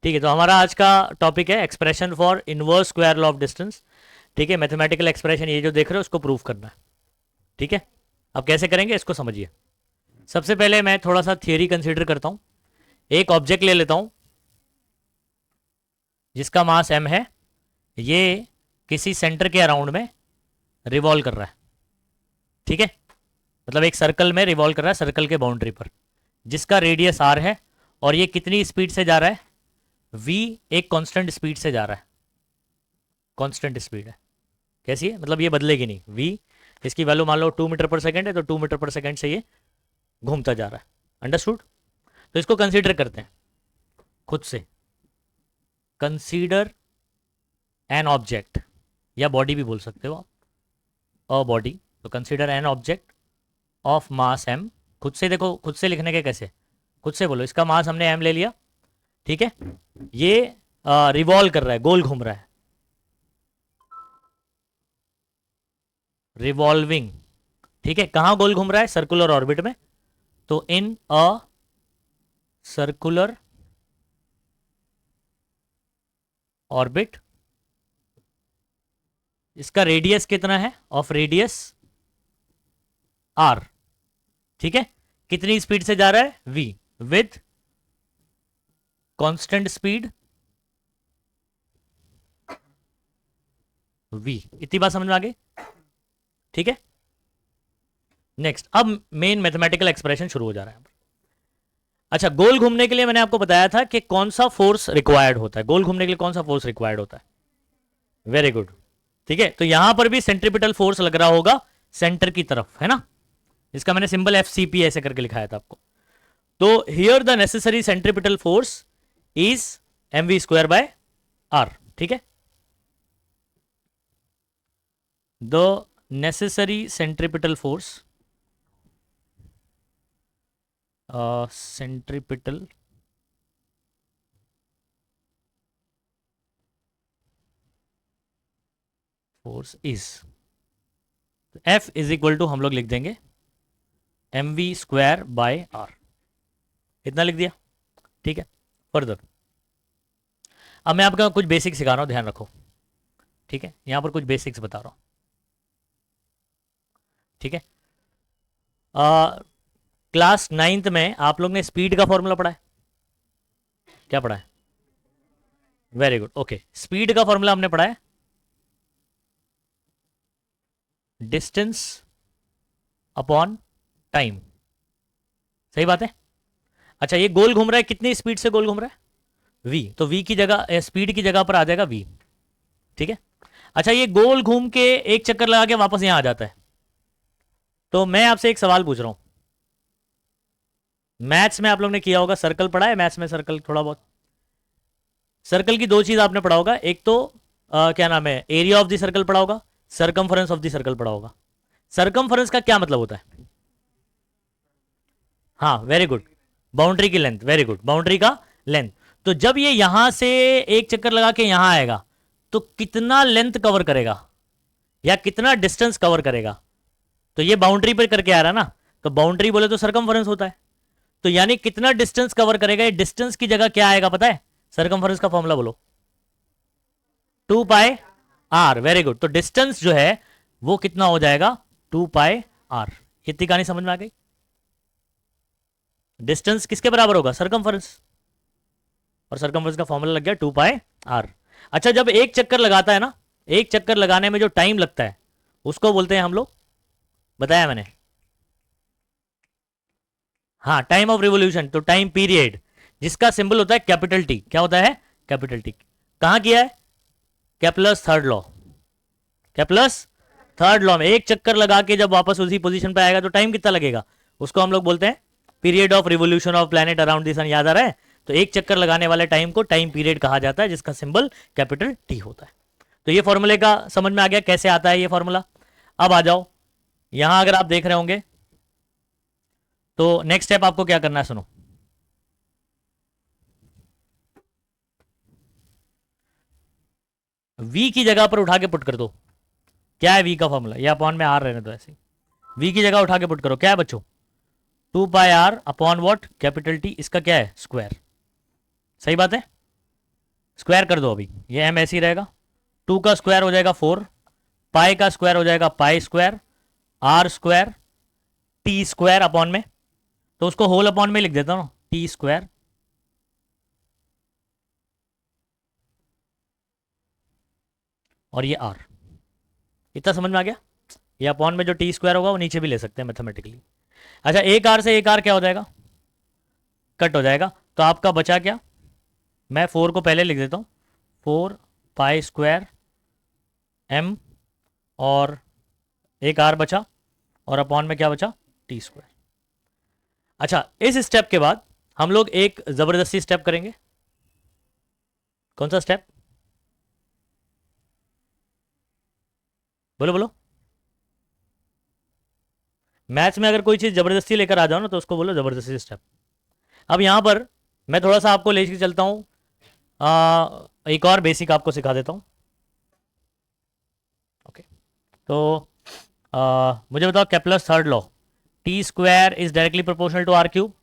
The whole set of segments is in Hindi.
ठीक है, तो हमारा आज का टॉपिक है expression for inverse square law of distance. ठीक है, मैथमेटिकल एक्सप्रेशन ये जो देख रहे हो उसको प्रूव करना है। ठीक है, अब कैसे करेंगे इसको समझिए। सबसे पहले मैं थोड़ा सा थियरी कंसीडर करता हूं। एक ऑब्जेक्ट ले लेता हूं जिसका मास m है। ये किसी सेंटर के अराउंड में रिवॉल्व कर रहा है। ठीक है, मतलब एक सर्कल में रिवॉल्व कर रहा है, सर्कल के बाउंड्री पर, जिसका रेडियस r है। और ये कितनी स्पीड से जा रहा है? v एक कांस्टेंट स्पीड से जा रहा है। कांस्टेंट स्पीड है। कैसी है? मतलब ये बदलेगी नहीं। v इसकी वैल्यू मान लो 2 मीटर पर सेकंड है, तो 2 मीटर पर सेकंड से ये घूमता जा रहा है। अंडरस्टूड? तो इसको कंसीडर करते हैं खुद से। कंसीडर एन ऑब्जेक्ट, या बॉडी भी बोल सकते हो आप, अ बॉडी। तो consider an object of mass m। खुद से देखो, खुद से लिखने के कैसे, खुद से बोलो। इसका मास हमने m ले लिया। ठीक है, ये रिवॉल्व कर रहा है, गोल घूम रहा है, रिवॉल्विंग। ठीक है, कहां गोल घूम रहा है? सर्कुलर ऑर्बिट में। तो इन अ सर्कुलर ऑर्बिट। इसका रेडियस कितना है? Of radius r। ठीक है, कितनी स्पीड से जा रहा है? v with constant speed v। इतनी बात समझ में आ गई? ठीक है, नेक्स्ट अब मेन मैथमेटिकल एक्सप्रेशन शुरू हो जा रहा है। अच्छा, गोल घूमने के लिए मैंने आपको बताया था कि कौन सा फोर्स रिक्वायर्ड होता है। गोल घूमने के लिए कौन सा फोर्स रिक्वायर्ड होता है? Very good. ठीक है, तो यहां पर भी सेंट्रीपिटल फोर्स लग रहा होगा सेंटर की तरफ, है ना? इसका मैंने सिंबल FCP ऐसे करके लिखाया था आपको। तो here the necessary centripetal force is mv square by r। ठीक है, the necessary centripetal force, centripetal force is F is equal to, हम लोग लिख देंगे mv स्क्वायर बाय r। इतना लिख दिया। ठीक है, फर्दर अब मैं आपका कुछ बेसिक सिखा रहा हूं, ध्यान रखो। ठीक है, यहां पर कुछ बेसिक्स बता रहा हूं। ठीक है, क्लास 9th में आप लोग ने स्पीड का फॉर्मूला पढ़ा है? क्या पढ़ा है? Very good, okay. स्पीड का फॉर्मूला हमने पढ़ा है डिस्टेंस अपॉन टाइम। सही बात है। अच्छा, ये गोल घूम रहा है, कितनी स्पीड से गोल घूम रहा है? v। तो v की जगह, स्पीड की जगह पर आ जाएगा v। ठीक है, अच्छा ये गोल घूम के एक चक्कर लगा के वापस यहां आ जाता है। तो मैं आपसे एक सवाल पूछ रहा हूं। मैथ्स में आप लोग ने किया होगा, सर्कल पढ़ा है मैथ्स में? सर्कल थोड़ा बहुत। सर्कल की दो चीज आपने पढ़ा होगा, एक तो क्या नाम है, एरिया ऑफ द सर्कल पढ़ा होगा, सरकमफरेंस ऑफ द सर्कल पढ़ा होगा। सरकमफरेंस का क्या मतलब होता है? हाँ, वेरी गुड, बाउंड्री की लेंथ। वेरी गुड, बाउंड्री का लेंथ। तो जब ये यहां से एक चक्कर लगा के यहां आएगा तो कितना लेंथ कवर करेगा, या कितना डिस्टेंस कवर करेगा? तो ये बाउंड्री पर करके आ रहा है ना, तो बाउंड्री बोले तो सरकमफरेंस होता है। तो यानी कितना डिस्टेंस कवर करेगा? ये डिस्टेंस की जगह क्या आएगा पता है? सरकमफरेंस का फॉर्मूला बोलो। 2 पाई आर। वेरी गुड, तो डिस्टेंस जो है वो कितना हो जाएगा? 2 पाई आर। इतनी कहानी समझ में आ गई? डिस्टेंस किसके बराबर होगा? सरकमफरेंस। और सरकमफरेंस का फॉर्मूला लग गया 2 पाई आर। अच्छा, जब एक चक्कर लगाता है ना, एक चक्कर लगाने में जो टाइम लगता है उसको बोलते हैं हम लोग, बताया मैंने, हाँ, टाइम ऑफ रिवोल्यूशन। तो टाइम पीरियड, जिसका सिंबल होता है कैपिटल टी। क्या होता है? Capital T. कहां किया है? Kepler's third law. Kepler's third law में एक चक्कर लगा के जब वापस उसी पोजीशन पे आएगा तो टाइम कितना लगेगा? उसको हम लोग बोलते हैं period of revolution of planet around the sun. याद आ रहा है? तो एक चक्कर लगाने वाले टाइम को टाइम पीरियड कहा जाता है, जिसका सिंबल कैपिटल टी होता है। तो ये फॉर्मूले का समझ में आ गया कैसे आता है ये फॉर्मूला। अब आ जाओ, यहां अगर आप देख रहे होंगे तो नेक्स्ट स्टेप आपको क्या करना है, सुनो। v की जगह पर उठा के पुट कर दो। क्या है v का फॉर्मूला? ये अपॉन में आर रहने दो ऐसे। v की जगह उठा के पुट करो, क्या है बच्चों? 2 pi R upon what? Capital T. इसका क्या है? स्क्वायर। सही बात है। स्क्वायर कर दो अभी, ये m ऐसे ही रहेगा, 2 का स्क्वायर हो जाएगा 4, पाई का स्क्वायर हो जाएगा pi square, r square t square upon में, तो उसको होल अपॉन में लिख देता हूँ, टी स्क्वायर, और ये आर। इतना समझ में आ गया? ये अपॉन में जो टी स्क्वायर होगा वो नीचे भी ले सकते हैं मैथमेटिकली। अच्छा, एक आर से एक आर क्या हो जाएगा, कट हो जाएगा, तो आपका बचा क्या, मैं 4 को पहले लिख देता हूँ, 4 पाई स्क्वायर एम, और एक आर बचा, और अपॉन में क्या बचा, टी स्क्वायर। अच्छा, इस स्टेप के बाद हम लोग एक जबरदस्ती स्टेप करेंगे। कौन सा स्टेप, बोलो बोलो। मैथ्स में अगर कोई चीज़ ज़बरदस्ती लेकर आ जाओ ना तो उसको बोलो ज़बरदस्ती स्टेप। अब यहाँ पर मैं थोड़ा सा आपको लेकर चलता हूँ, एक और बेसिक आपको सिखा देता हूँ। ओके, तो मुझे बताओ Kepler's third law, T square is directly proportional to R cube.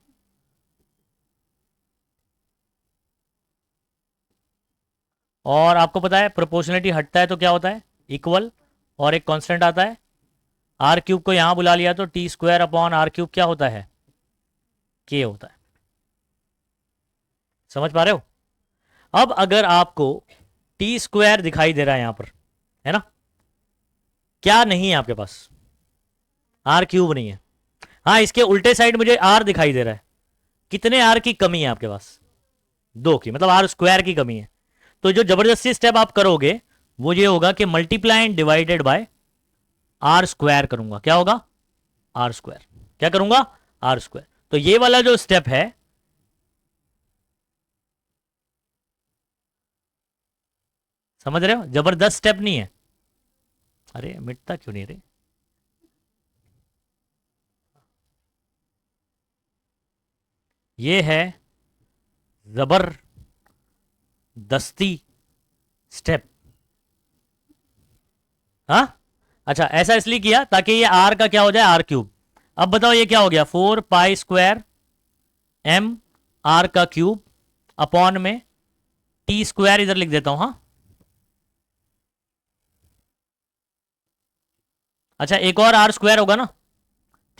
और आपको पता है प्रोपोर्शनलिटी हटता है तो क्या होता है, इक्वल, और एक कांस्टेंट आता है, आर क्यूब को यहां बुला लिया तो t square upon are cube क्या होता है, के होता है। समझ पा रहे हो? अब अगर आपको टी स्क्वायर दिखाई दे रहा है यहां पर, है ना, क्या नहीं है आपके पास, आर क्यूब नहीं है। हाँ, इसके उल्टे साइड मुझे आर दिखाई दे रहा है, कितने आर की कमी है आपके पास, 2 की, मतलब आर स्क्वायर की कमी है। तो जो जबरदस्ती स्टेप आप करोगे वो ये होगा कि multiply and divided by r square करूंगा, क्या होगा, आर स्क्वायर, क्या करूंगा, आर स्क्वायर। तो ये वाला जो स्टेप है, समझ रहे हो, जबरदस्त स्टेप नहीं है। अरे मिटता क्यों नहीं रे, ये है जबरदस्ती स्टेप। हाँ, अच्छा, ऐसा इसलिए किया ताकि ये आर का क्या हो जाए, आर क्यूब। अब बताओ ये क्या हो गया, 4 पाई स्क्वायर एम आर का क्यूब अपॉन में टी स्क्वायर, इधर लिख देता हूं। हाँ, अच्छा, एक और आर स्क्वायर होगा ना,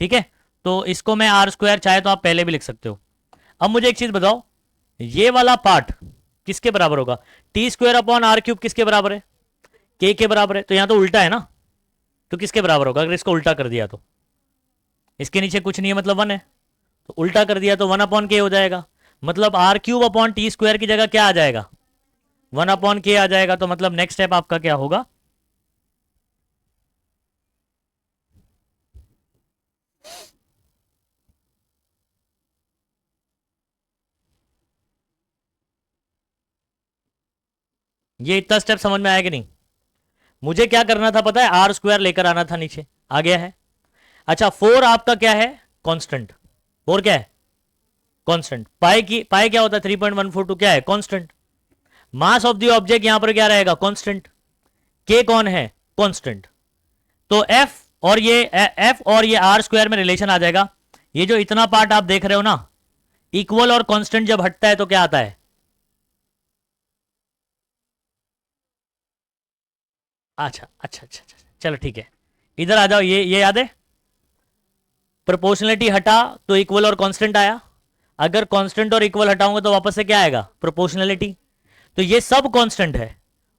ठीक है, तो इसको मैं आर स्क्वायर चाहे तो आप पहले भी लिख सकते हो। अब मुझे एक चीज बताओ, ये वाला पार्ट किसके बराबर होगा, t square upon are cube किसके बराबर है, के बराबर है, तो यहां तो उल्टा है ना, तो किसके बराबर होगा अगर इसको उल्टा कर दिया तो, इसके नीचे कुछ नहीं है मतलब 1 है, तो उल्टा कर दिया तो 1 अपॉन के हो जाएगा, मतलब r cube upon t square की जगह क्या आ जाएगा, 1 अपॉन के आ जाएगा। तो मतलब नेक्स्ट स्टेप आपका क्या होगा, ये इतना स्टेप समझ में आया कि नहीं? मुझे क्या करना था पता है, आर स्क्वायर लेकर आना था नीचे, आ गया है। अच्छा, 4 आपका क्या है, कांस्टेंट, 4 क्या है, कांस्टेंट, पाई क्या होता है 3.142, क्या है, constant. Mass of the object यहां पर क्या रहेगा, कांस्टेंट। के कौन है, कांस्टेंट। तो एफ और ये आर स्क्वायर में रिलेशन आ जाएगा। ये जो इतना पार्ट आप देख रहे हो ना, इक्वल और कांस्टेंट जब हटता है तो क्या आता है, अच्छा अच्छा अच्छा अच्छा, चलो ठीक है, इधर आ जाओ, ये याद है, प्रोपोर्शनलिटी हटा तो इक्वल और कांस्टेंट आया, अगर कांस्टेंट और इक्वल हटाऊंगा तो वापस से क्या आएगा, प्रोपोर्शनलिटी। तो ये सब कांस्टेंट है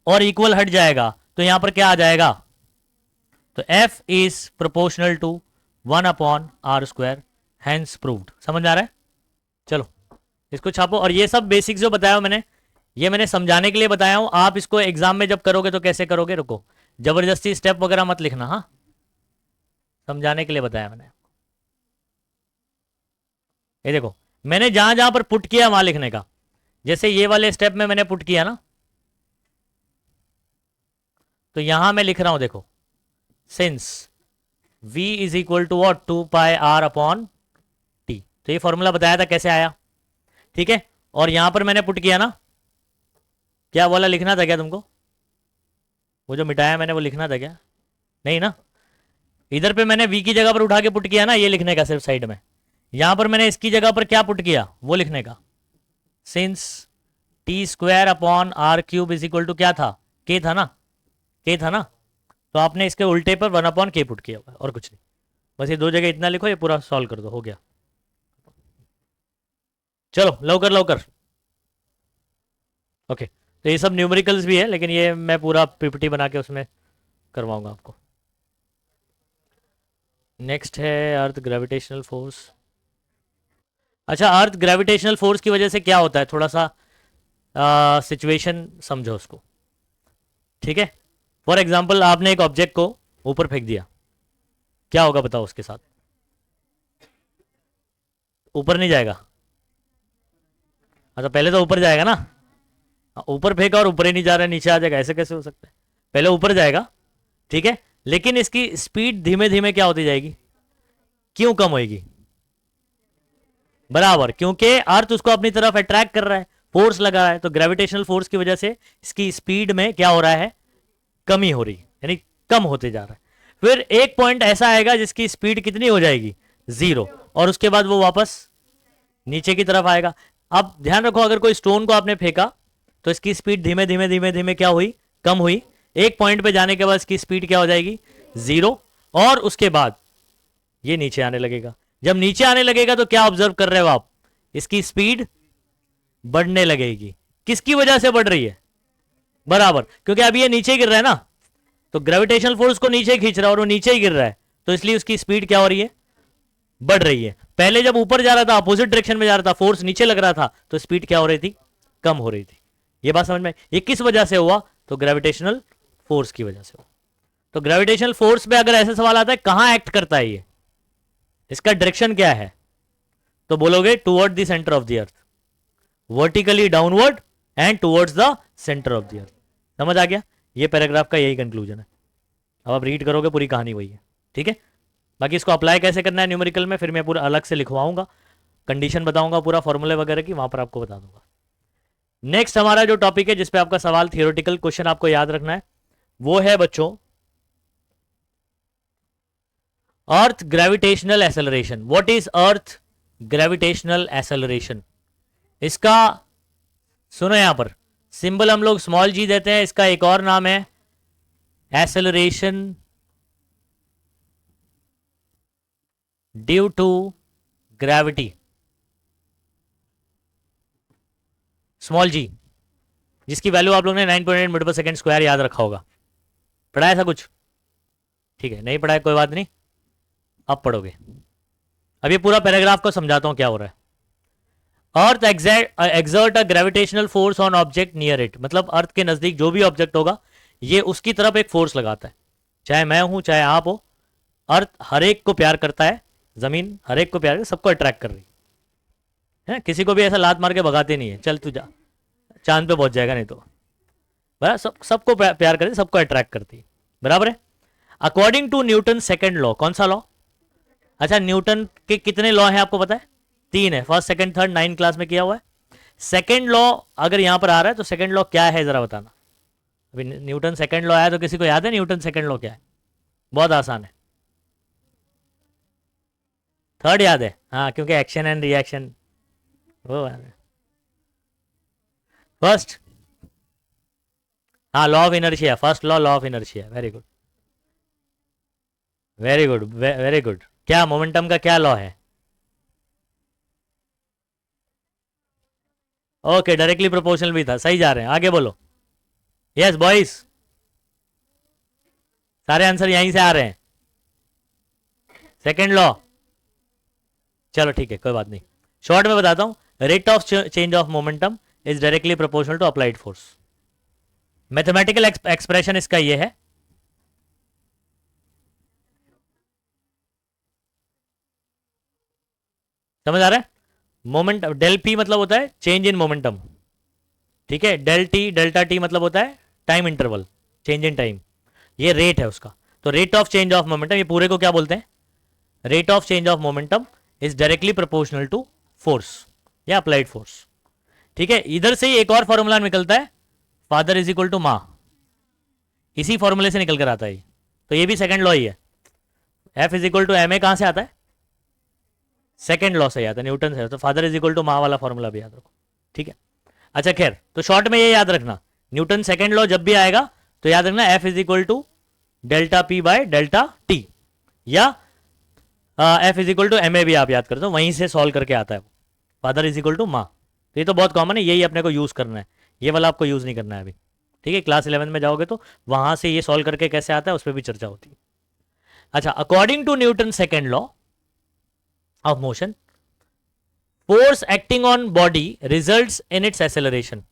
और इक्वल हट जाएगा तो यहां पर क्या आ जाएगा, तो f is proportional to 1 upon r square, hence proved. समझ आ रहा है? चलो इसको छापो, और ये सब बेसिक्स जो बताया हूं मैंने, ये मैंने समझाने के लिए बताया हूं, आप इसको एग्जाम में जब करोगे तो कैसे करोगे, रुको, जबरदस्ती स्टेप वगैरह मत लिखना, हाँ, समझाने के लिए बताया मैंने। ये देखो, मैंने जहां जहां पर पुट किया वहां लिखने का, जैसे ये वाले स्टेप में मैंने पुट किया ना, तो यहां मैं लिख रहा हूं, देखो, since v is equal to what, 2 pi R upon T, तो ये फॉर्मूला बताया था कैसे आया, ठीक है। और यहां पर मैंने पुट किया ना, क्या वाला लिखना था क्या तुमको, वो जो मिटाया मैंने वो लिखना था क्या, नहीं ना, इधर पे मैंने v की जगह पर उठा के पुट किया ना, ये लिखने का सिर्फ साइड में, यहां पर मैंने इसकी जगह पर क्या पुट किया वो लिखने का, since T square upon are cube is equal to क्या था, के था ना, के था ना। तो आपने इसके उल्टे पर 1 अपॉन के पुट किया हुआ है और कुछ नहीं। बस ये 2 जगह इतना लिखो, ये पूरा सॉल्व कर दो, हो गया। चलो लवकर लवकर। ओके, तो ये सब न्यूमेरिकल्स भी है, लेकिन ये मैं पूरा पीपीटी बना के उसमें करवाऊंगा आपको। नेक्स्ट है अर्थ ग्रेविटेशनल फोर्स। अच्छा, अर्थ ग्रेविटेशनल फोर्स की वजह से क्या होता है, थोड़ा सा सिचुएशन समझो उसको, ठीक है। फॉर एग्जाम्पल आपने एक ऑब्जेक्ट को ऊपर फेंक दिया, क्या होगा बताओ उसके साथ? ऊपर नहीं जाएगा? अच्छा, पहले तो ऊपर जाएगा ना, ऊपर फेंका और ऊपर ही नहीं जा रहा है, नीचे आ जाएगा, ऐसे कैसे हो सकता है? पहले ऊपर जाएगा, ठीक है, लेकिन इसकी स्पीड धीमे धीमे क्या होती जाएगी, क्यों कम होगी? बराबर, क्योंकि अर्थ उसको अपनी तरफ अट्रैक्ट कर रहा है, फोर्स लगा रहा है, तो ग्रेविटेशनल फोर्स की वजह से इसकी स्पीड में क्या हो रहा है, कमी हो रही है, यानी कम होते जा रहा है। फिर एक पॉइंट ऐसा आएगा जिसकी स्पीड कितनी हो जाएगी, 0, और उसके बाद वो वापस नीचे की तरफ आएगा। अब ध्यान रखो, अगर कोई स्टोन को आपने फेंका तो इसकी स्पीड धीमे धीमे धीमे धीमे क्या हुई, कम हुई। एक पॉइंट पे जाने के बाद इसकी स्पीड क्या हो जाएगी, 0, और उसके बाद ये नीचे आने लगेगा। जब नीचे आने लगेगा तो क्या ऑब्जर्व कर रहे हो आप, इसकी स्पीड बढ़ने लगेगी। किसकी वजह से बढ़ रही है? बराबर, क्योंकि अभी ये नीचे गिर रहा है ना, तो ग्रेविटेशनल फोर्स को नीचे खींच रहा है और वो नीचे ही गिर रहा है, तो इसलिए उसकी स्पीड क्या हो रही है, बढ़ रही है। पहले जब ऊपर जा रहा था, अपोजिट डायरेक्शन में जा रहा था, फोर्स नीचे लग रहा था, तो स्पीड क्या हो रही थी, कम हो रही थी। ये बात समझ में? ये किस वजह से हुआ, तो ग्रेविटेशनल फोर्स की वजह से हुआ। तो ग्रेविटेशनल फोर्स पे अगर ऐसा सवाल आता है कहां एक्ट करता है ये, इसका डायरेक्शन क्या है, तो बोलोगे toward the centre of the earth, vertically downward and towards the centre of the अर्थ। समझ आ गया? ये पैराग्राफ का यही कंक्लूजन है। अब आप रीड करोगे, पूरी कहानी वही है, ठीक है। बाकी इसको अप्लाई कैसे करना है न्यूमेरिकल में, फिर मैं पूरा अलग से लिखवाऊंगा, कंडीशन बताऊंगा, पूरा फॉर्मूले वगैरह की वहां पर आपको बता दूंगा। नेक्स्ट हमारा जो टॉपिक है जिसपे आपका सवाल थियोरेटिकल क्वेश्चन आपको याद रखना है, वो है बच्चों अर्थ gravitational acceleration. What is earth gravitational acceleration? इसका सुनो, यहां पर सिंबल हम लोग स्मॉल जी देते हैं, इसका एक और नाम है acceleration due to gravity, small g, जिसकी वैल्यू आप लोगों ने 9.8 मीटर पर सेकेंड स्क्वायर याद रखा होगा। पढ़ा ऐसा कुछ? ठीक है, नहीं पढ़ा है कोई बात नहीं, अब पढ़ोगे। अब ये पूरा पैराग्राफ को समझाता हूं क्या हो रहा है। Earth exert a gravitational force on object near it, मतलब अर्थ के नजदीक जो भी ऑब्जेक्ट होगा ये उसकी तरफ एक फोर्स लगाता है, चाहे मैं हूं चाहे आप हो। अर्थ हर एक को प्यार करता है, जमीन हर एक को प्यार, सबको अट्रैक्ट कर रही है, किसी को भी ऐसा लात मार के भगाते नहीं है, चल तू जा चांद पे पहुंच जाएगा, नहीं तो बराबर सबको प्यार करती, सबको अट्रैक्ट करती है, बराबर है। According to Newton second law, कौन सा लॉ? अच्छा, न्यूटन के कितने लॉ हैं आपको पता है? 3 है, फर्स्ट सेकंड थर्ड 9 क्लास में किया हुआ है। सेकंड लॉ अगर यहां पर आ रहा है तो सेकंड लॉ क्या है जरा बताना। अभी न्यूटन सेकंड लॉ आया तो किसी को याद है न्यूटन सेकंड लॉ क्या है? बहुत आसान है, थर्ड याद है, हाँ, क्योंकि एक्शन एंड रिएक्शन वो है। फर्स्ट, हाँ, law of inertia, first law, law of inertia, very good very good very good. क्या मोमेंटम का क्या लॉ है? ओके, डायरेक्टली प्रोपोर्शनल भी था, सही जा रहे हैं, आगे बोलो। यस बॉयज, सारे आंसर यहीं से आ रहे हैं। सेकेंड लॉ, चलो ठीक है, कोई बात नहीं, शॉर्ट में बताता हूं। Rate of change of momentum is directly proportional to applied force. Mathematical expression इसका ये है, समझ आ रहा है? मोमेंट डेल पी मतलब होता है चेंज इन मोमेंटम, ठीक है। डेल टी डेल्टा टी मतलब होता है time interval, change in time, ये रेट है उसका। तो rate of change of momentum, ये पूरे को क्या बोलते हैं? Rate of change of momentum is directly proportional to force या अप्लाइड फोर्स, ठीक है। इधर से ही एक और फॉर्मूला निकलता है, फादर इज इक्वल टू माँ, इसी फॉर्मूले से निकल कर आता है। तो ये भी सेकंड लॉ ही है। F is equal to m a कहां से आता है? सेकंड लॉ से आता है, न्यूटन से। तो फादर इज इक्वल टू माँ वाला फॉर्मूला भी याद रखो, ठीक है। अच्छा खैर, तो शॉर्ट में ये याद रखना, न्यूटन सेकेंड लॉ जब भी आएगा तो याद रखना F is equal to delta p by delta t, या F is equal to m a भी आप याद करते हो, वहीं से सॉल्व करके आता है। फादर इज इक्वल टू माँ, तो ये तो बहुत कॉमन है, यही अपने को यूज करना है, ये वाला आपको यूज नहीं करना है अभी। ठीक है, क्लास 11 में जाओगे तो वहां से ये सॉल्व करके कैसे आता है उस पर भी चर्चा होती है। अच्छा, according to Newton second law of motion, force acting on body results in its acceleration.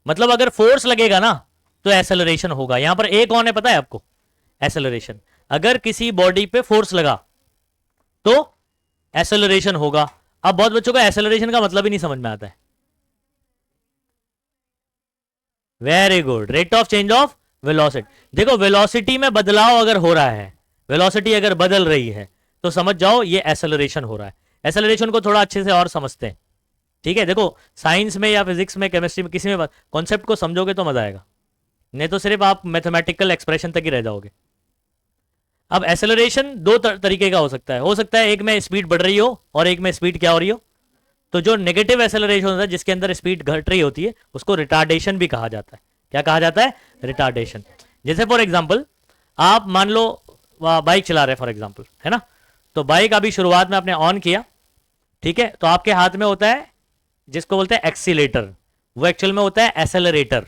मतलब अगर फोर्स लगेगा ना तो एक्सेलरेशन होगा। यहां पर ए कौन है पता है आपको? एक्सेलरेशन। अगर किसी बॉडी पे फोर्स लगा तो एक्सेलरेशन होगा। अब बहुत बच्चों को एक्सेलरेशन का मतलब ही नहीं समझ में आता है। Very good, rate of change of velocity. देखो वेलोसिटी में बदलाव अगर हो रहा है, वेलोसिटी अगर बदल रही है तो समझ जाओ ये एक्सेलरेशन हो रहा है। एक्सेलरेशन को थोड़ा अच्छे से और समझते हैं। ठीक है, देखो साइंस में या फिजिक्स में, केमिस्ट्री में, किसी में कॉन्सेप्ट को समझोगे तो मजा आएगा, नहीं तो सिर्फ आप मैथमेटिकल एक्सप्रेशन तक ही रह जाओगे। अब एक्सेलरेशन दो तरीके का हो सकता है एक में स्पीड बढ़ रही हो और एक में स्पीड क्या हो रही हो। तो जो नेगेटिव एक्सेलरेशन होता है जिसके अंदर स्पीड घट रही होती है उसको रिटार्डेशन भी कहा जाता है। क्या कहा जाता है? रिटार्डेशन। जैसे फॉर एग्जांपल आप मान लो बाइक चला रहे फॉर एग्जांपल, है ना, तो बाइक अभी शुरुआत में आपने ऑन किया, ठीक है, तो आपके हाथ में होता है जिसको बोलते हैं एक्सीलेटर, वो एक्चुअल में होता है एक्सेलरेटर।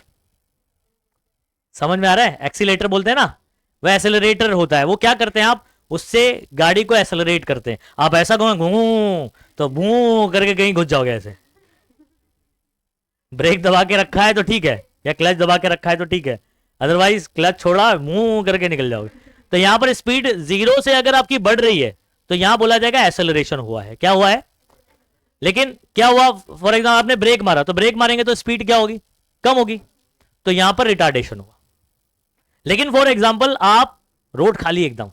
समझ में आ रहा है? एक्सीलेटर बोलते हैं ना, वह एक्सेलरेटर होता है। वो क्या करते हैं, आप उससे गाड़ी को एक्सेलरेट करते हैं। आप ऐसा घूमो तो भू करके कहीं घुस जाओगे ऐसे। ब्रेक दबा के रखा है तो ठीक है, या क्लच दबा के रखा है तो ठीक है, अदरवाइज क्लच छोड़ा मुंह करके निकल जाओगे। तो यहां पर स्पीड 0 से अगर आपकी बढ़ रही है तो यहां बोला जाएगा एक्सेलरेशन हुआ है। क्या हुआ है? लेकिन क्या हुआ, फॉर एग्जाम्पल आपने ब्रेक मारा, तो ब्रेक मारेंगे तो स्पीड क्या होगी? कम होगी, तो यहां पर रिटार्डेशन हुआ। लेकिन फॉर एग्जाम्पल आप रोड खाली एकदम,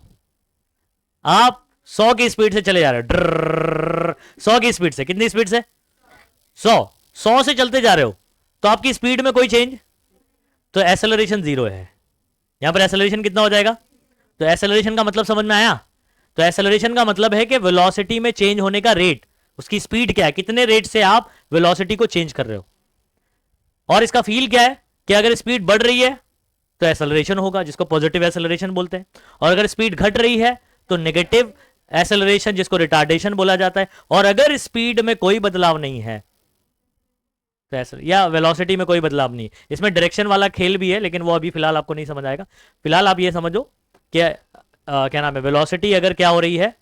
आप 100 की स्पीड से चले जा रहे हो, 100 की स्पीड से, कितनी स्पीड से? 100 से चलते जा रहे हो, तो आपकी स्पीड में कोई चेंज, तो एक्सेलरेशन 0 है। यहां पर एक्सेलरेशन कितना हो जाएगा? तो एक्सेलरेशन का मतलब समझ में आया? तो एक्सेलरेशन का मतलब है कि वेलोसिटी में चेंज होने का रेट, उसकी स्पीड क्या है, कितने रेट से आप वेलोसिटी को चेंज कर रहे हो। और इसका फील क्या है कि अगर स्पीड बढ़ रही है तो एक्सेलरेशन होगा, जिसको पॉजिटिव एक्सेलरेशन बोलते हैं, और अगर स्पीड घट रही है तो नेगेटिव एक्सेलरेशन, जिसको रिटार्डेशन बोला जाता है। और अगर स्पीड में कोई बदलाव नहीं है तो या वेलोसिटी में कोई बदलाव नहीं, इसमें डायरेक्शन वाला खेल भी है, लेकिन वो अभी फिलहाल आपको नहीं समझ आएगा। फिलहाल आप ये समझो कि क्या नाम है, वेलोसिटी अगर क्या हो रही है,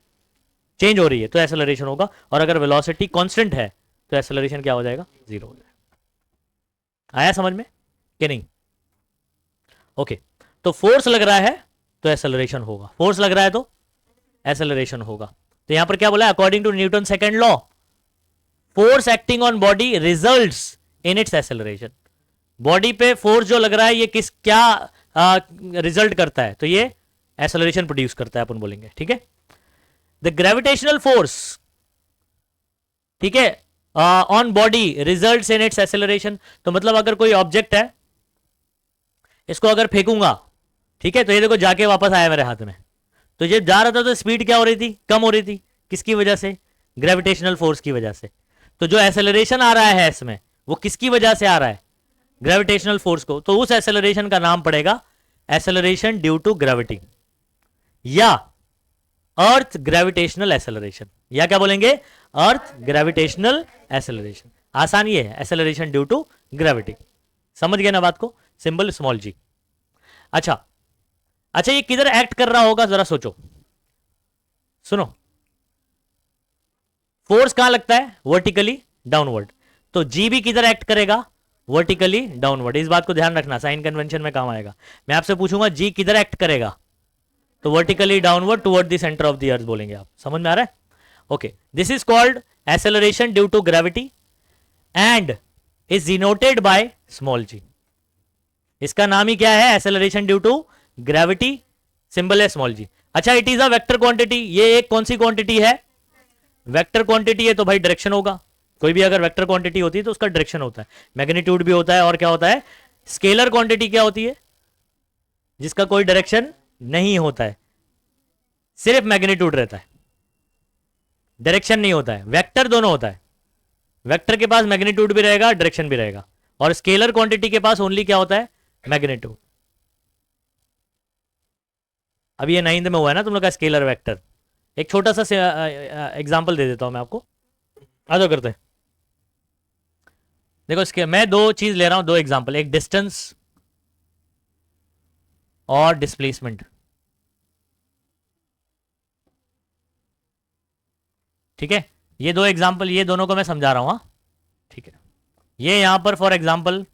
चेंज हो रही है, तो एक्सेलरेशन होगा, और अगर वेलोसिटी कांस्टेंट है तो एक्सेलरेशन क्या हो जाएगा? 0 हो जाएगा। आया समझ में कि नहीं? ओके, तो फोर्स लग रहा है तो एक्सेलरेशन होगा, फोर्स लग रहा है तो एक्सेलरेशन होगा। तो यहां पर क्या बोला है? According to Newton second law, force acting on body results in its acceleration. Body पे फोर्स जो लग रहा है ये किस क्या रिजल्ट करता है? तो ये एक्सेलरेशन प्रोड्यूस करता है, अपन बोलेंगे। ठीक है, द ग्रेविटेशनल फोर्स, ठीक है, on body results in its acceleration. तो मतलब अगर कोई ऑब्जेक्ट है, इसको अगर फेंकूंगा, ठीक है, तो ये देखो जाके वापस आया मेरे हाथ में, तो ये जा रहा था तो स्पीड क्या हो रही थी? कम हो रही थी। किसकी वजह से? ग्रेविटेशनल फोर्स की वजह से। तो जो एक्सेलरेशन आ रहा है इसमें, वो किसकी वजह से आ रहा है? ग्रेविटेशनल फोर्स को। तो उस एक्सेलरेशन का नाम पड़ेगा एक्सेलरेशन ड्यू टू ग्रेविटी, या अर्थ ग्रेविटेशनल एक्सेलरेशन, या क्या बोलेंगे? अर्थ ग्रेविटेशनल एक्सेलरेशन। आसान ये है, एक्सेलरेशन ड्यू टू ग्रेविटी। समझ गए ना बात को? Symbol small g. अच्छा, ये किधर एक्ट कर रहा होगा जरा सोचो, सुनो। फोर्स कहां लगता है? Vertically downward. तो जी भी किधर एक्ट करेगा? Vertically downward. इस बात को ध्यान रखना, साइन कन्वेंशन में काम आएगा। मैं आपसे पूछूंगा जी किधर एक्ट करेगा, तो vertically downward toward the centre of the earth बोलेंगे आप। समझ में आ रहा है? Okay, this is called acceleration due to gravity and is denoted by small g. इसका नाम ही क्या है? Acceleration due to gravity, symbol है स्मॉल जी। अच्छा, it is a vector quantity. ये एक कौन सी क्वांटिटी है? वेक्टर क्वांटिटी है, तो भाई डायरेक्शन होगा। कोई भी अगर वेक्टर क्वांटिटी होती है तो उसका डायरेक्शन होता है, मैग्नीट्यूड भी होता है, और क्या होता है? स्केलर क्वांटिटी क्या होती है? जिसका कोई डायरेक्शन नहीं होता है, सिर्फ मैग्नीट्यूड रहता है, डायरेक्शन नहीं होता है। वेक्टर दोनों होता है, वेक्टर के पास मैग्नीट्यूड भी रहेगा, डायरेक्शन भी रहेगा। और स्केलर क्वांटिटी के पास ओनली क्या होता है, मैग्नीट्यूड। अब ये 9th में हुआ है ना तुम लोग का स्केलर वेक्टर। एक छोटा सा एग्जांपल दे देता हूं मैं आपको, आ जाओ करते हैं। देखो इसके मैं दो चीज ले रहा हूं, दो एग्जांपल, एक डिस्टेंस और डिस्प्लेसमेंट। ठीक है, ये दो एग्जांपल, ये दोनों को मैं समझा रहा हूं। हाँ ठीक है, ये यहां पर फॉर एग्जांपल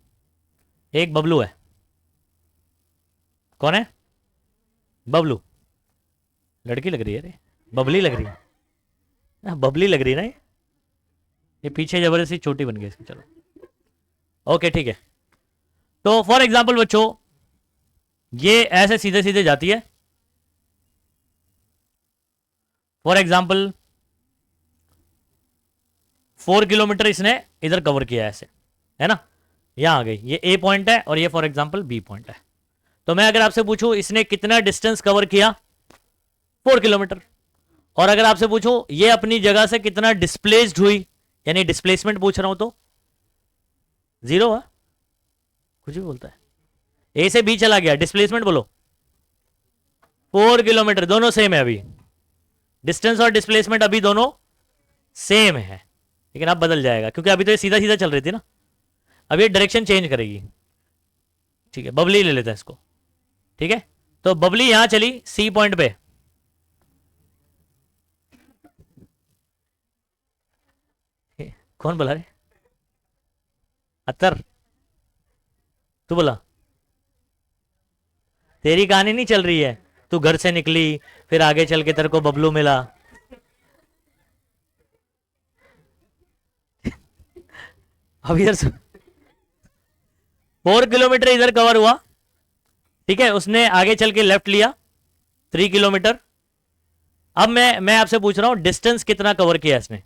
एक बबलू है। कौन है, बबलू। लड़की लग रही है रे, बबली लग रही है, बबली लग रही है ना ये पीछे जबरदस्ती छोटी बन गई इसकी। चलो ओके ठीक है। तो फॉर एग्जांपल बच्चों, ये ऐसे सीधे सीधे जाती है। फॉर एग्जांपल 4 किलोमीटर इसने इधर कवर किया ऐसे, है ना, यहां आ गई, ये ए पॉइंट है और ये फॉर एग्जांपल बी पॉइंट है। तो मैं अगर आपसे पूछूं इसने कितना डिस्टेंस कवर किया, 4 किलोमीटर। और अगर आपसे पूछूं ये अपनी जगह से कितना डिस्प्लेस्ड हुई, यानी डिस्प्लेसमेंट पूछ रहा हूं, तो 0 है, कुछ भी बोलता है। ए से बी चला गया, डिस्प्लेसमेंट बोलो, 4 किलोमीटर, दोनों सेम है अभी, डिस्टेंस और डिस्प्लेसमेंट अभी दोनों सेम है, लेकिन अब बदल जाएगा क्योंकि अभी तो ये सीधा सीधा चल रही थी ना, अब ये डायरेक्शन चेंज करेगी। ठीक है, बबली ले लेते हैं इसको। ठीक है, तो बबली यहां चली सी पॉइंट पे, कौन बोला रे, अत्तर तू बोला, तेरी कहानी नहीं चल रही है, तू घर से निकली फिर आगे चल के तेरे को बबलू मिला। अब इधर 4 किलोमीटर इधर कवर हुआ। ठीक है, उसने आगे चल के लेफ्ट लिया 3 किलोमीटर। अब मैं आपसे पूछ रहा हूं डिस्टेंस कितना कवर किया इसने,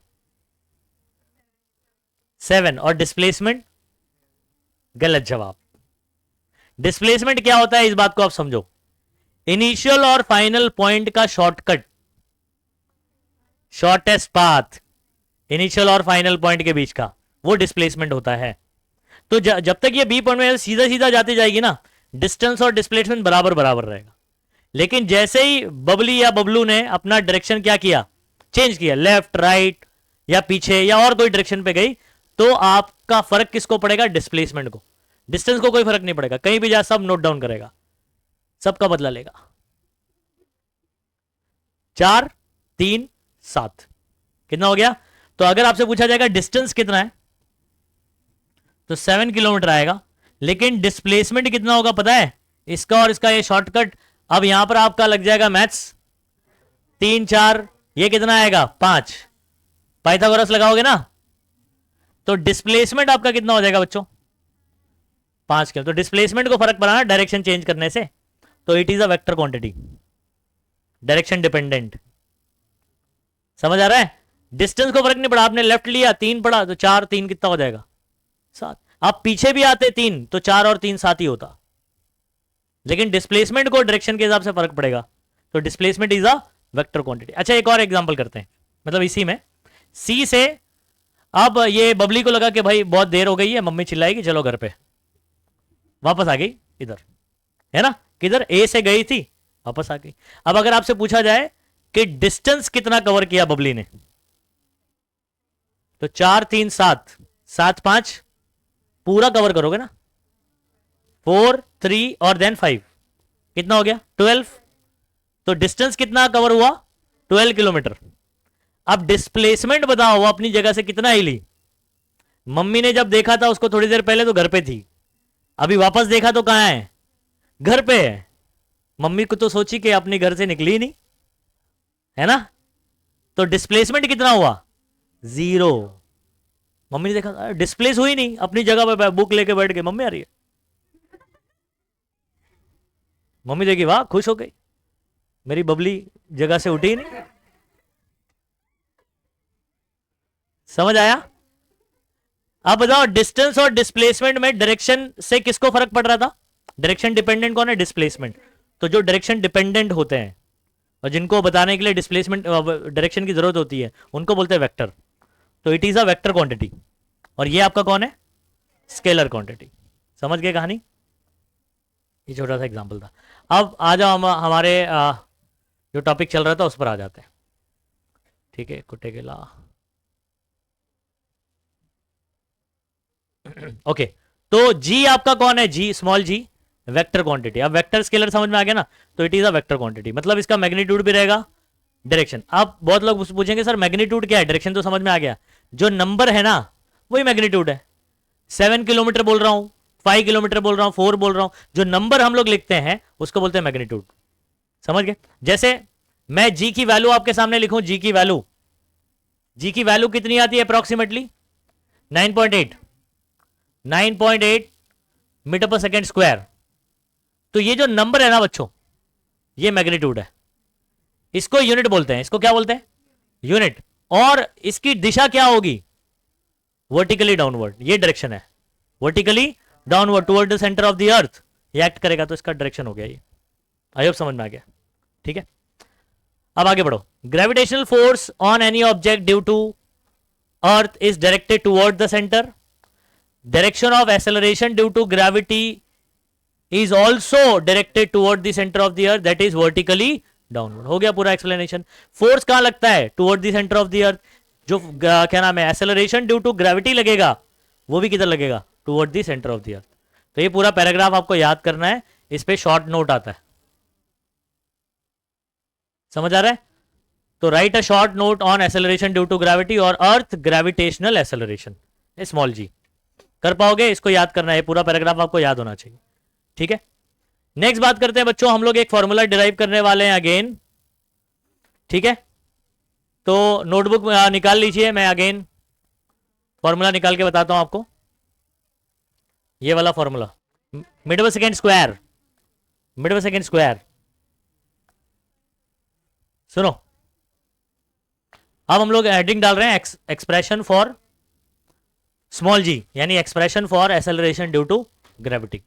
7। और डिस्प्लेसमेंट, गलत जवाब। डिस्प्लेसमेंट क्या होता है इस बात को आप समझो, इनिशियल और फाइनल पॉइंट का शॉर्टकट, शॉर्टेस्ट पाथ इनिशियल और फाइनल पॉइंट के बीच का, वो डिस्प्लेसमेंट होता है। तो जब तक ये बी पॉइंट में सीधा सीधा जाती जाएगी ना, डिस्टेंस और डिस्प्लेसमेंट बराबर बराबर रहेगा। लेकिन जैसे ही बबली या बबलू ने अपना डायरेक्शन क्या किया, चेंज किया, लेफ्ट राइट या पीछे या और कोई डायरेक्शन पे गई, तो आपका फर्क किसको पड़ेगा, डिस्प्लेसमेंट को। डिस्टेंस को कोई फर्क नहीं पड़ेगा, कहीं भी जा सब नोट डाउन करेगा, सबका बदला लेगा। 4 3 7 कितना हो गया। तो अगर आपसे पूछा जाएगा डिस्टेंस कितना है, तो 7 किलोमीटर आएगा, लेकिन डिस्प्लेसमेंट कितना होगा पता है, इसका और इसका ये शॉर्टकट। अब यहां पर आपका लग जाएगा मैथ्स, 3 4, ये कितना आएगा 5, पाइथागोरस लगाओगे ना, तो डिस्प्लेसमेंट आपका कितना हो जाएगा बच्चों, 5 किलो। तो डिस्प्लेसमेंट को फर्क पड़ा ना डायरेक्शन चेंज करने से, तो it is a vector quantity, direction dependent. समझ आ रहा है, डिस्टेंस को फर्क नहीं पड़ा, आपने लेफ्ट लिया 3 पड़ा, तो 4 3 कितना हो जाएगा 7। आप पीछे भी आते 3, तो 4 और 3 7 ही होता, लेकिन डिस्प्लेसमेंट को डायरेक्शन के हिसाब से फर्क पड़ेगा, तो displacement is a vector quantity. अच्छा एक और एग्जांपल करते हैं, मतलब इसी में सी से, अब ये बबली को लगा कि भाई बहुत देर हो गई है, मम्मी चिल्लाएगी, चलो घर पे, वापस आ गई इधर, है ना, किधर ए से गई थी, वापस आ गई। अब अगर आपसे पूछा जाए कि डिस्टेंस कितना कवर किया बबली ने, तो 4 3 7 7 5 पूरा कवर करोगे ना, 4 3 और देन 5 कितना हो गया 12। तो डिस्टेंस कितना कवर हुआ, 12 किलोमीटर। अब डिस्प्लेसमेंट बताओ वो अपनी जगह से कितना हिली। मम्मी ने जब देखा था उसको थोड़ी देर पहले तो घर पे थी, अभी वापस देखा तो कहां है, घर पे है। मम्मी को तो सोची कि अपने घर से निकली नहीं, है ना, तो डिस्प्लेसमेंट कितना हुआ 0। मम्मी ने देखा डिस्प्लेस हुई नहीं, अपनी जगह पे बुक लेके बैठ गई, मम्मी आ रही है, मम्मी देखी वाह खुश हो गई, मेरी बबली जगह से उठी नहीं। समझ आया। अब बताओ डिस्टेंस और डिस्प्लेसमेंट में डायरेक्शन से किसको फर्क पड़ रहा था, डायरेक्शन डिपेंडेंट कौन है, डिस्प्लेसमेंट। तो जो डायरेक्शन डिपेंडेंट होते हैं और जिनको बताने के लिए डिस्प्लेसमेंट डायरेक्शन की जरूरत होती है, उनको बोलते हैं वेक्टर। तो it is a vector quantity. और ये आपका कौन है, स्केलर क्वांटिटी। समझ गए कहानी? ये छोटा सा एग्जांपल था। अब आ जाओ हमारे जो टॉपिक चल रहा था उस पर आ जाते हैं। ठीक है, कुत्ते के ला। ओके, तो जी आपका कौन है? जी, स्मॉल जी, वेक्टर क्वांटिटी। अब वेक्टर स्केलर समझ में आ गया ना, तो it is a vector quantity, मतलब इसका मैग्नीट्यूड भी रहेगा, डायरेक्शन। अब बहुत लोग पूछेंगे सर मैग्नीट्यूड क्या है? डायरेक्शन तो समझ में आ गया, जो नंबर है ना वही मैग्नीट्यूड है। 7 किलोमीटर बोल रहा हूं, 5 किलोमीटर बोल रहा हूं, 4 बोल रहा हूं, जो नंबर हम लोग लिखते हैं उसको बोलते हैं मैग्नीट्यूड। समझ गए? जैसे मैं जी की वैल्यू आपके सामने लिखूं, जी की वैल्यू, जी की वैल्यू कितनी आती है अप्रोक्सीमेटली? 9.8, 9.8 मीटर पर सेकेंड स्क्वायर। तो ये जो नंबर है ना बच्चों, ये मैग्नीट्यूड है। इसको यूनिट बोलते हैं। इसको क्या बोलते हैं? यूनिट। और इसकी दिशा क्या होगी? वर्टिकली डाउनवर्ड, ये डायरेक्शन है, vertically downward toward the centre of the अर्थ ये एक्ट करेगा, तो इसका डायरेक्शन हो गया ये। आई होप समझ में आ गया। ठीक है, अब आगे बढ़ो। Gravitational force on any object due to earth is directed toward the centre. Direction of acceleration due to gravity is also directed toward the center of the earth, that is vertically downward। हो गया पूरा एक्सप्लेनेशन। फोर्स कहां लगता है? Toward the centre of the अर्थ। जो क्या नाम है, एक्सेलरेशन ड्यू टू ग्रेविटी लगेगा, वो भी किधर लगेगा? Toward the centre of the अर्थ। तो ये पूरा पैराग्राफ आपको याद करना है, इस पे शॉर्ट नोट आता है। समझ आ रहा है? तो write a short note on acceleration due to gravity और earth gravitational acceleration, small g. कर पाओगे? इसको याद करना है, पूरा पैराग्राफ आपको याद होना चाहिए। ठीक है, नेक्स्ट बात करते हैं बच्चों, हम लोग एक फॉर्मूला डिराइव करने वाले हैं अगेन। ठीक है, तो नोटबुक निकाल लीजिए, मैं अगेन फॉर्मूला निकाल के बताता हूं आपको। ये वाला फॉर्मूला, मीटर पर सेकेंड स्क्वायर, मीटर पर सेकेंड स्क्वायर। सुनो, अब हम लोग हेडिंग डाल रहे हैं एक्सप्रेशन फॉर स्मॉल जी, यानी expression for acceleration due to gravity.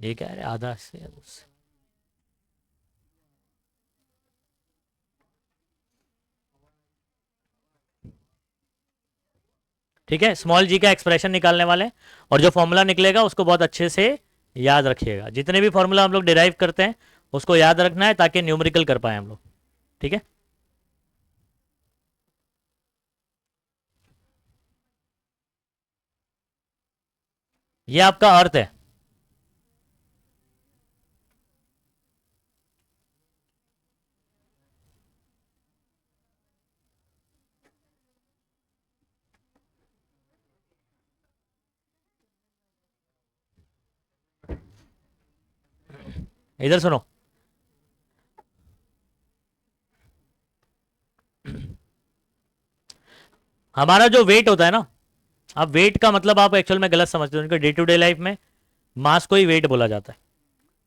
ये क्या है? आधा से उससे ठीक है, स्मॉल जी का एक्सप्रेशन निकालने वाले हैं, और जो फॉर्मूला निकलेगा उसको बहुत अच्छे से याद रखिएगा। जितने भी फॉर्मूला हम लोग डिराइव करते हैं उसको याद रखना है, ताकि न्यूमेरिकल कर पाए हम लोग। ठीक है, ये आपका अर्थ है। इधर सुनो, हमारा जो वेट होता है ना, अब वेट का मतलब आप एक्चुअल में गलत समझते हो, डे टू डे लाइफ में मास को ही वेट बोला जाता है।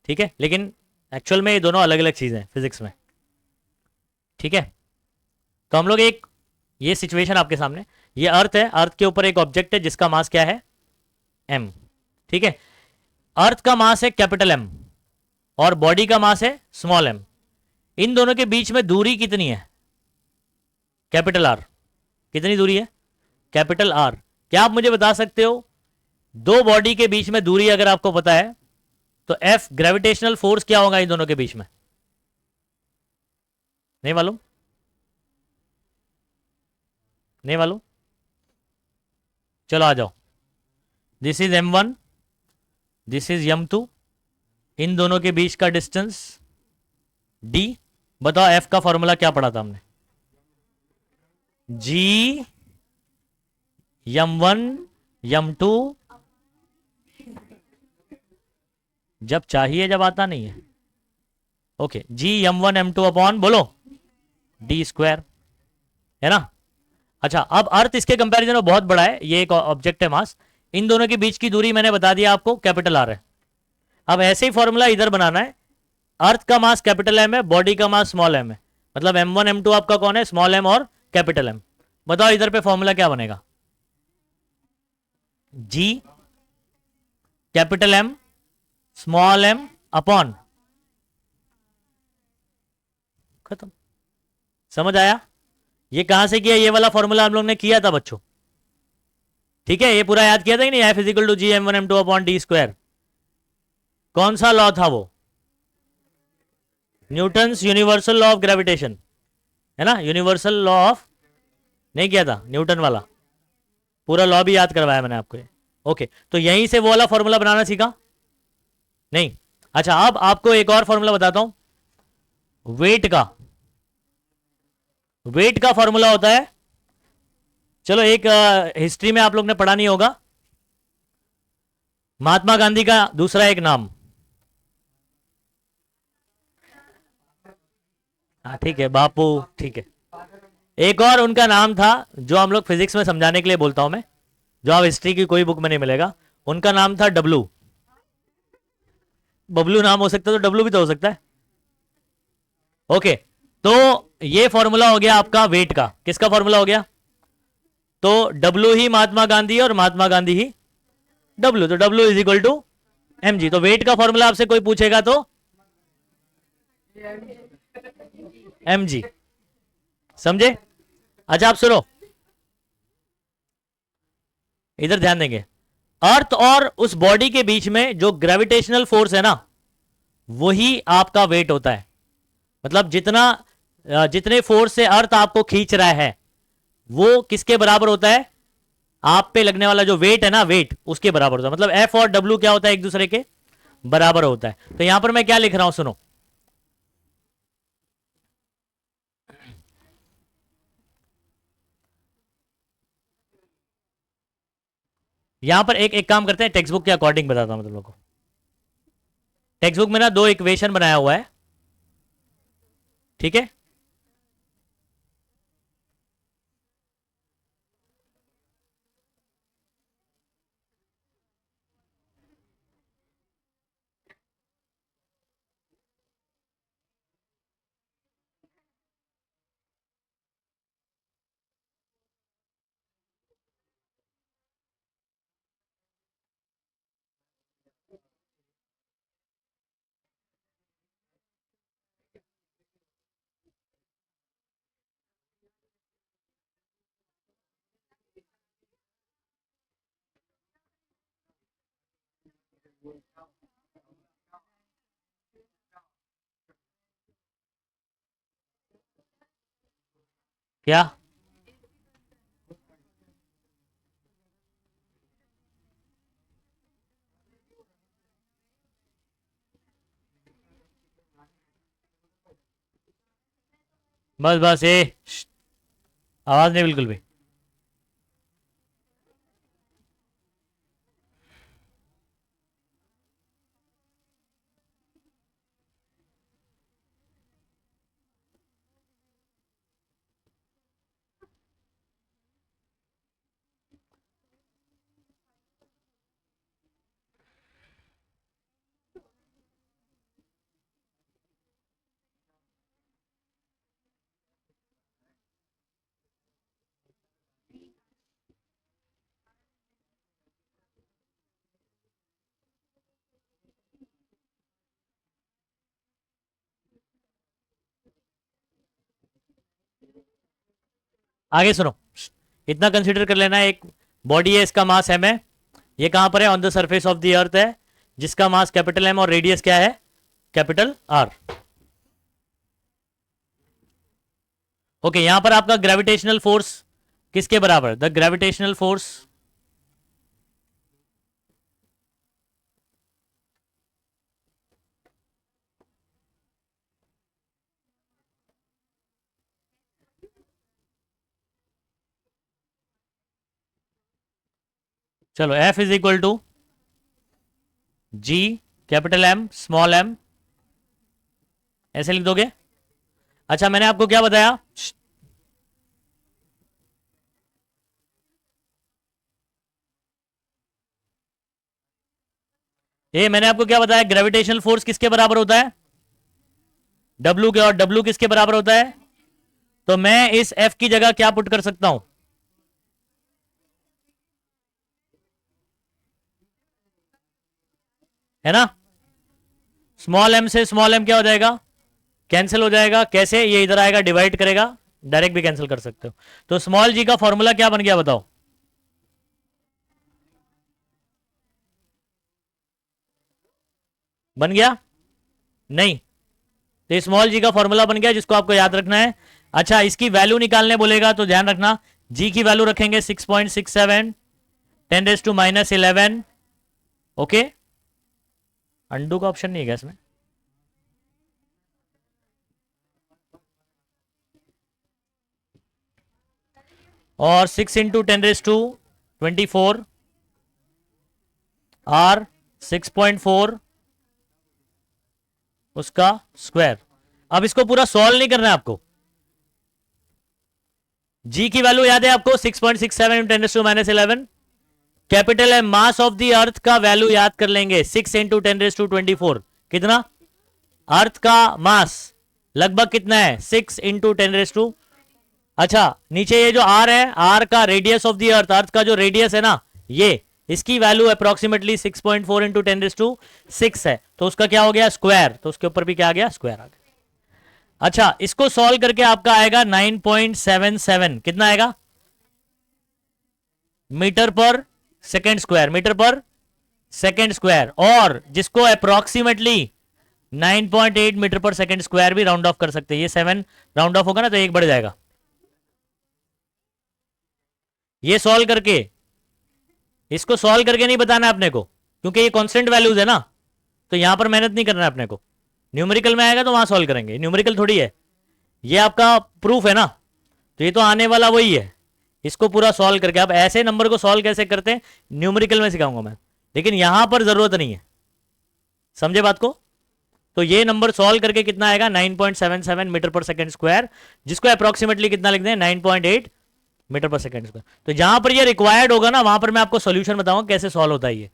ठीक है, लेकिन एक्चुअल में ये दोनों अलग अलग चीजें हैं फिजिक्स में। ठीक है, तो हम लोग एक, ये सिचुएशन आपके सामने, ये अर्थ है, अर्थ के ऊपर एक ऑब्जेक्ट है जिसका मास क्या है? एम। ठीक है, अर्थ का मास है कैपिटल एम और बॉडी का मास है स्मॉल एम। इन दोनों के बीच में दूरी कितनी है? Capital R. कितनी दूरी है? Capital R. क्या आप मुझे बता सकते हो, दो बॉडी के बीच में दूरी अगर आपको पता है तो एफ ग्रेविटेशनल फोर्स क्या होगा इन दोनों के बीच में? नहीं मालूम? नहीं मालूम? चलो आ जाओ। This is m1, this is m2, इन दोनों के बीच का डिस्टेंस d। बताओ f का फॉर्मूला क्या पढ़ा था हमने? g m1 m2, जब चाहिए जब आता नहीं है। Okay, g m1 m2 upon बोलो d स्क्वायर, है ना? अच्छा, अब अर्थ इसके कंपैरिजन में बहुत बड़ा है, ये एक ऑब्जेक्ट है मास, इन दोनों के बीच की दूरी मैंने बता दिया आपको, कैपिटल आर है। अब ऐसे ही फॉर्मूला इधर बनाना है, अर्थ का मास कैपिटल एम है, बॉडी का मास स्मॉल एम है, मतलब m1 m2 आपका कौन है? स्मॉल एम और कैपिटल एम। बताओ इधर पे फॉर्मूला क्या बनेगा? G capital M small M upon, खत्म। समझ आया? ये कहां से किया? ये वाला फॉर्मूला हम लोग ने किया था बच्चों, ठीक है? ये पूरा याद किया था कि नहीं? F is equal to G m one m two upon d square. कौन सा लॉ था वो? Newton's universal law of gravitation, है ना? यूनिवर्सल लॉ ऑफ, नहीं किया था न्यूटन वाला? पूरा लॉ भी याद करवाया मैंने आपको। ओके, तो यहीं से वो वाला फॉर्मूला बनाना सीखा नहीं? अच्छा, अब आपको एक और फॉर्मूला बताता हूं। वेट का, वेट का फॉर्मूला होता है, चलो एक हिस्ट्री में आप लोग ने पढ़ा नहीं होगा, महात्मा गांधी का दूसरा एक नाम। हाँ ठीक है, बापू, ठीक है। एक और उनका नाम था जो हम लोग फिजिक्स में समझाने के लिए बोलता हूं मैं, जो आप हिस्ट्री की कोई बुक में नहीं मिलेगा। उनका नाम था डब्लू। बबलू नाम हो सकता है तो डब्लू भी तो हो सकता है। ओके, तो ये फॉर्मूला हो गया आपका वेट का। किसका फॉर्मूला हो गया? तो डब्लू ही महात्मा गांधी और महात्मा गांधी ही डब्लू, तो W is equal to m g. तो वेट का फॉर्मूला आपसे कोई पूछेगा तो एम जी। समझे? अच्छा आप सुनो, इधर ध्यान देंगे। अर्थ और उस बॉडी के बीच में जो ग्रेविटेशनल फोर्स है ना, वही आपका वेट होता है। मतलब जितना जितने फोर्स से अर्थ आपको खींच रहा है वो किसके बराबर होता है? आप पे लगने वाला जो वेट है ना, वेट उसके बराबर होता है। मतलब एफ और डब्ल्यू क्या होता है? एक दूसरे के बराबर होता है। तो यहां पर मैं क्या लिख रहा हूं, सुनो। यहां पर एक एक काम करते हैं, टेक्स्ट बुक के अकॉर्डिंग बताता हूं मतलब लोगों को। टेक्स्ट बुक में ना दो इक्वेशन बनाया हुआ है, ठीक है? क्या? बस बस, ये आवाज नहीं बिल्कुल भी। आगे सुनो, इतना कंसीडर कर लेना। एक बॉडी है, इसका मास एम है, ये कहां पर है? On the surface of the अर्थ है, जिसका मास कैपिटल एम और रेडियस क्या है? Capital R. ओके, यहां पर आपका ग्रेविटेशनल फोर्स किसके बराबर? द ग्रेविटेशनल फोर्स, चलो F is equal to G capital M small m, ऐसे लिख दोगे? अच्छा, मैंने आपको क्या बताया? ये मैंने आपको क्या बताया? ग्रेविटेशनल फोर्स किसके बराबर होता है? डब्ल्यू के। और डब्ल्यू किसके बराबर होता है? तो मैं इस एफ की जगह क्या पुट कर सकता हूं, है ना। स्मॉल एम से स्मॉल एम क्या हो जाएगा, कैंसिल हो जाएगा। कैसे, ये इधर आएगा डिवाइड करेगा, डायरेक्ट भी कैंसिल कर सकते हो। तो स्मॉल जी का फॉर्मूला क्या बन गया बताओ, बन गया नहीं। तो स्मॉल जी का फॉर्मूला बन गया जिसको आपको याद रखना है। अच्छा, इसकी वैल्यू निकालने बोलेगा तो ध्यान रखना, जी की वैल्यू रखेंगे 6.67 10⁻11। ओके, अंडू का ऑप्शन नहीं है क्या इसमें, और 6 × 10⁻24 आर 6.4 उसका स्क्वायर। अब इसको पूरा सॉल्व नहीं करना है आपको, जी की वैल्यू याद है आपको 6.67 × 10⁻11। कैपिटल है मास ऑफ द अर्थ का वैल्यू याद कर लेंगे 6 × 10⁻24। कितना, अर्थ का मास लगभग कितना है 6 × 10⁻। अच्छा, नीचे ये जो आर है, आर का रेडियस ऑफ द अर्थ, अर्थ का जो रेडियस है ना ये, इसकी वैल्यू अप्रोक्सीमेटली 6.4 × 10⁻6 है। तो उसका क्या हो गया स्क्वायर, तो उसके ऊपर भी क्या आ गया स्क्वायर आ गया। अच्छा, इसको सॉल्व करके आपका आएगा 9.77, कितना आएगा मीटर पर सेकेंड स्क्वायर, मीटर पर सेकेंड स्क्वायर। और जिसको अप्रोक्सीमेटली 9.8 मीटर पर सेकेंड स्क्वायर भी राउंड ऑफ कर सकते हैं। ये 7 राउंड ऑफ होगा ना तो एक बढ़ जाएगा। ये सॉल्व करके, इसको सॉल्व करके नहीं बताना अपने को, क्योंकि ये कांस्टेंट वैल्यूज है ना, तो यहां पर मेहनत नहीं करना है अपने को। न्यूमेरिकल में आएगा तो वहां सॉल्व करेंगे, न्यूमेरिकल थोड़ी है, ये आपका प्रूफ है ना, तो ये तो आने वाला वही है। इसको पूरा सॉल्व करके, अब ऐसे नंबर को सॉल्व कैसे करते हैं न्यूमेरिकल में सिखाऊंगा मैं, लेकिन यहां पर जरूरत नहीं है, समझे बात को। तो ये नंबर सॉल्व करके कितना आएगा 9.77 मीटर पर सेकंड स्क्वायर, जिसको अप्रोक्सीमेटली कितना लिख दें 9.8 मीटर पर सेकंड स्क्वायर। तो जहां पर ये रिक्वायर्ड होगा ना वहां पर मैं आपको सॉल्यूशन बताऊंगा कैसे सॉल्व होता है ये,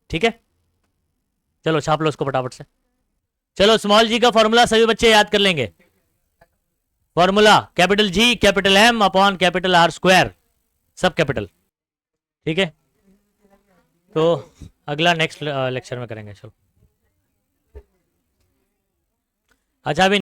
ठीक है। चलो छाप लो इसको फटाफट से। चलो स्मॉल जी का फॉर्मूला सभी बच्चे याद कर लेंगे। Formula capital G capital M upon capital R square, सब कैपिटल, ठीक है। तो अगला नेक्स्ट लेक्चर में करेंगे। चलो अच्छा, अभी